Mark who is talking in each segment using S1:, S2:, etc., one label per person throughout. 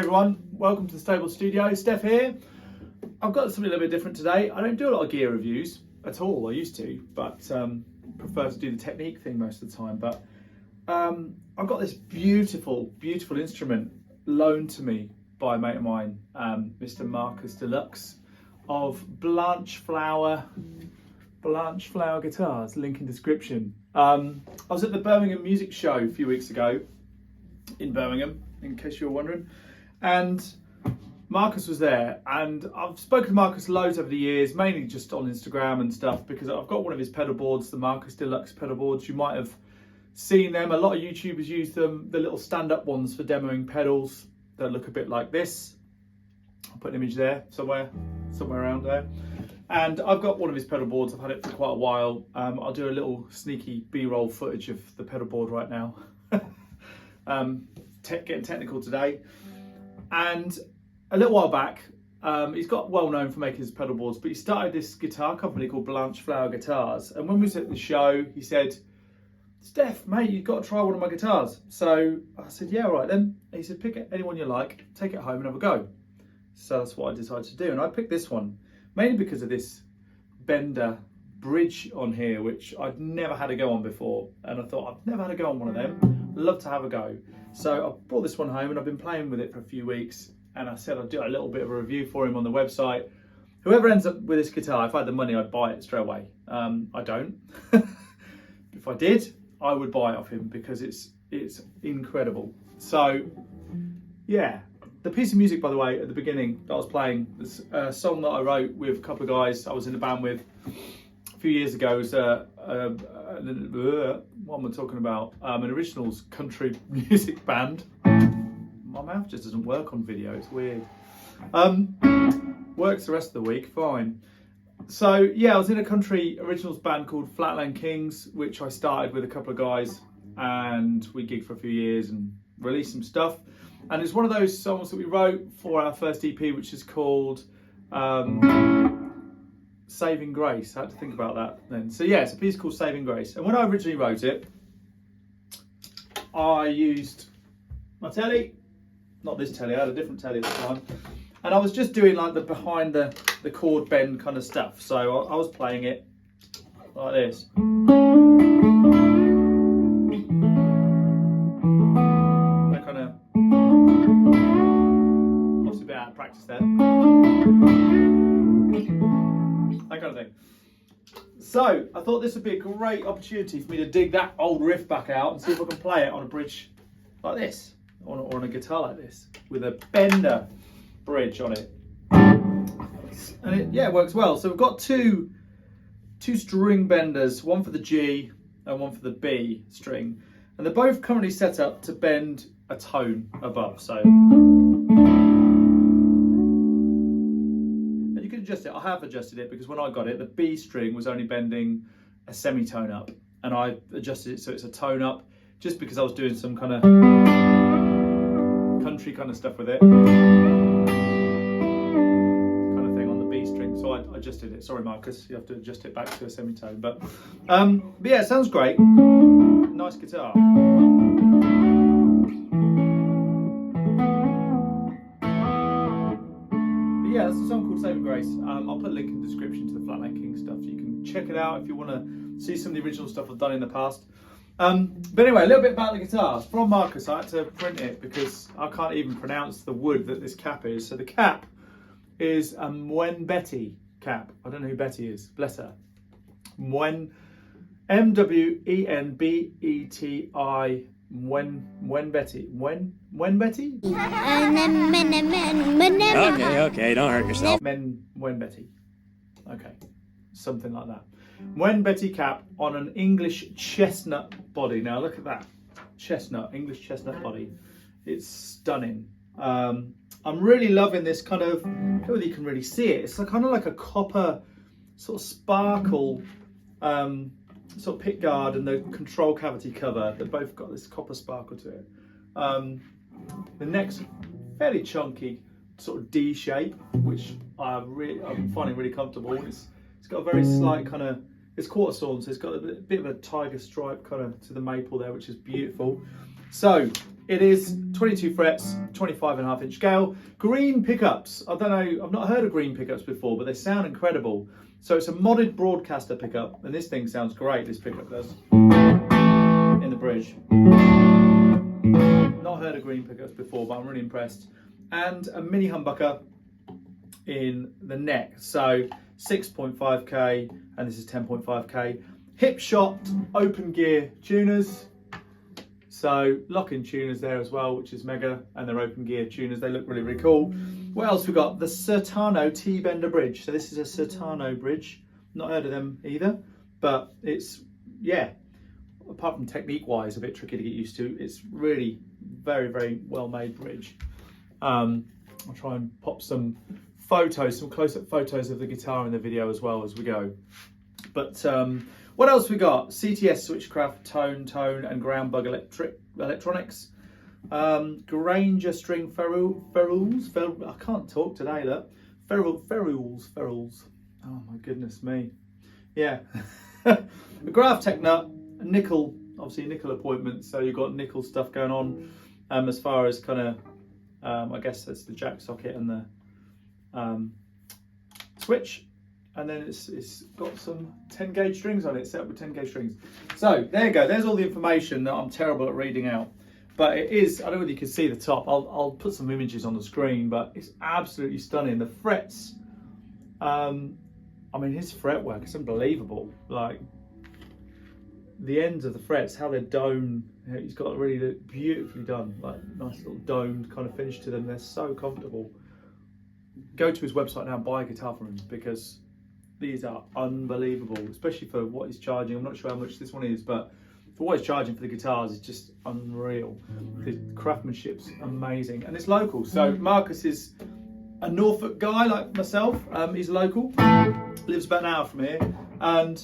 S1: everyone, welcome to the Stable Studio. Steph here. I've got something a little bit different today. I don't do a lot of gear reviews at all. I used to, but prefer to do the technique thing most of the time. But I've got this beautiful instrument loaned to me by a mate of mine, Mr. Marcus Deluxe of Blanchflower Guitars, link in description. I was at the Birmingham Music Show a few weeks ago in Birmingham, in case you were wondering, and Marcus was there, and I've spoken to Marcus loads over the years, mainly just on Instagram and stuff, because I've got one of his pedal boards, the Marcus Deluxe pedal boards. You might have seen them. A lot of YouTubers use them, the little stand-up ones for demoing pedals that look a bit like this. I'll put an image there somewhere around there. And I've got one of his pedal boards. I've had it for quite a while. I'll do a little sneaky B-roll footage of the pedal board right now. Getting technical today. And a little while back, he's got well known for making his pedal boards, but he started this guitar company called Blanchflower Guitars. And when we was at the show, he said, "Steph, mate, you've got to try one of my guitars." So I said, "Yeah, all right then." And he said, "Pick anyone you like, take it home and have a go." So that's what I decided to do. And I picked this one, mainly because of this bender bridge on here, which I'd never had a go on before. And I thought, I've never had a go on one of them. I'd love to have a go. So I brought this one home and I've been playing with it for a few weeks. And I said I'd do a little bit of a review for him on the website. Whoever ends up with this guitar, if I had the money, I'd buy it straight away. I don't. If I did, I would buy it off him because it's incredible. So yeah, the piece of music, by the way, at the beginning that I was playing, this song that I wrote with a couple of guys I was in a band with a few years ago, was what am I talking about? An originals country music band. My mouth just doesn't work on video, it's weird. Works the rest of the week, fine. So yeah, I was in a country originals band called Flatland Kings, which I started with a couple of guys, and we gigged for a few years and released some stuff. And it's one of those songs that we wrote for our first EP, which is called Saving Grace. I had to think about that then. So yeah, it's a piece called Saving Grace. And when I originally wrote it, I used my telly, not this telly, I had a different telly at the time. And I was just doing like the behind the chord bend kind of stuff. So I was playing it like this. That kind of, obviously a bit out of practice there. That kind of thing. So I thought this would be a great opportunity for me to dig that old riff back out and see if I can play it on a bridge like this, or on a guitar like this, with a bender bridge on it. And it works well. So we've got two string benders, one for the G and one for the B string, and they're both currently set up to bend a tone above. So adjust it. I have adjusted it because when I got it, the B string was only bending a semitone up, and I adjusted it so it's a tone up, just because I was doing some kind of country kind of stuff with it, kind of thing on the B string. So I adjusted it. Sorry, Marcus, you have to adjust it back to a semitone. But yeah, it sounds great. Nice guitar. Yeah, that's a song called Saving Grace. I'll put a link in the description to the Flatland King stuff. You can check it out if you want to see some of the original stuff I've done in the past. But anyway, a little bit about the guitars. From Marcus, I had to print it because I can't even pronounce the wood that this cap is. So the cap is a Mwen Betty cap. I don't know who Betty is, bless her. Mwen, M-W-E-N-B-E-T-I, Mwen Betty. Mwen Betty?
S2: Okay, don't hurt yourself.
S1: Mwen Betty. Okay, something like that. Mwen Betty cap on an English chestnut body. Now look at that. Chestnut, English chestnut body. It's stunning. I'm really loving this kind of, I don't know whether you can really see it. It's kind of like a copper sort of sparkle sort of pick guard and the control cavity cover. They've both got this copper sparkle to it. The neck's fairly chunky, sort of D shape, which I'm finding really comfortable. It's got a very slight kind of, it's quarter sawn, so it's got a bit of a tiger stripe kind of to the maple there, which is beautiful. So It is 22 frets, 25.5-inch scale. Green pickups. I don't know, I've not heard of green pickups before, but they sound incredible. So it's a modded broadcaster pickup, and this thing sounds great, this pickup does. In the bridge. Not heard of green pickups before, but I'm really impressed. And a mini humbucker in the neck. So 6.5k, and this is 10.5k. Hip shot open gear tuners. So lock-in tuners there as well, which is mega, and they're open gear tuners. They look really, really cool. What else we got? The Sertano T-bender bridge. So this is a Sertano bridge. Not heard of them either, but it's, yeah, apart from technique-wise, a bit tricky to get used to. It's really very, very well-made bridge. I'll try and pop some photos, some close-up photos of the guitar in the video as well as we go. But what else we got? CTS Switchcraft tone, and ground bug electronics. Granger string ferrules. I can't talk today. Look, ferrules. Oh my goodness me. Yeah. A graph tech nut, nickel. Obviously nickel appointment. So you've got nickel stuff going on. As far as kind of, I guess that's the jack socket and the switch. And then it's got some 10 gauge strings on it, set up with 10 gauge strings. So there you go, there's all the information that I'm terrible at reading out. But it is, I don't know whether you can see the top, I'll put some images on the screen, but it's absolutely stunning. The frets, I mean his fretwork is unbelievable. Like the ends of the frets, how they're domed, he's got really beautifully done, like nice little domed kind of finish to them. They're so comfortable. Go to his website now and buy a guitar from him, because these are unbelievable, especially for what he's charging. I'm not sure how much this one is, but for what he's charging for the guitars, it's just unreal. The craftsmanship's amazing, and it's local. So Marcus is a Norfolk guy like myself. He's local, lives about an hour from here, and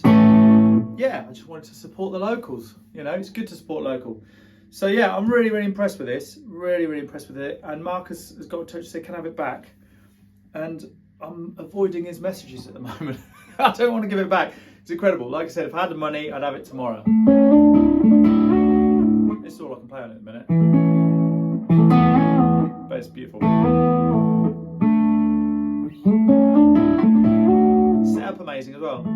S1: yeah, I just wanted to support the locals. You know, it's good to support local. So yeah, I'm really, really impressed with this. Really, really impressed with it. And Marcus has got in touch to say, can I have it back? And I'm avoiding his messages at the moment. I don't want to give it back. It's incredible. Like I said, if I had the money, I'd have it tomorrow. This is all I can play on it at the minute. But it's beautiful. Setup amazing as well.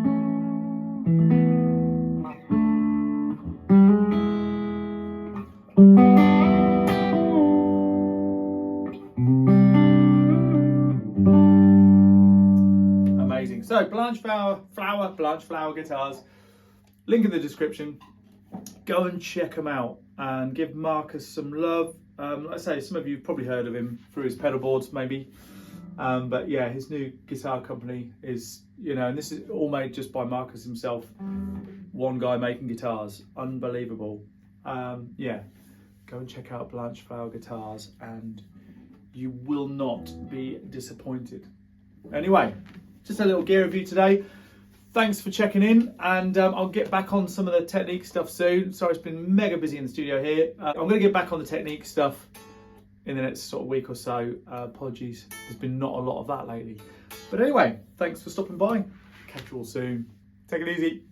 S1: So Blanchflower Guitars, link in the description. Go and check them out and give Marcus some love. Like I say, some of you have probably heard of him through his pedal boards maybe. But yeah, his new guitar company is, you know, and this is all made just by Marcus himself. One guy making guitars, unbelievable. Yeah, go and check out Blanchflower Guitars and you will not be disappointed. Anyway, just a little gear review today. Thanks for checking in, and I'll get back on some of the technique stuff soon. Sorry, it's been mega busy in the studio here. I'm going to get back on the technique stuff in the next sort of week or so. Apologies, there's been not a lot of that lately. But anyway, thanks for stopping by. Catch you all soon. Take it easy.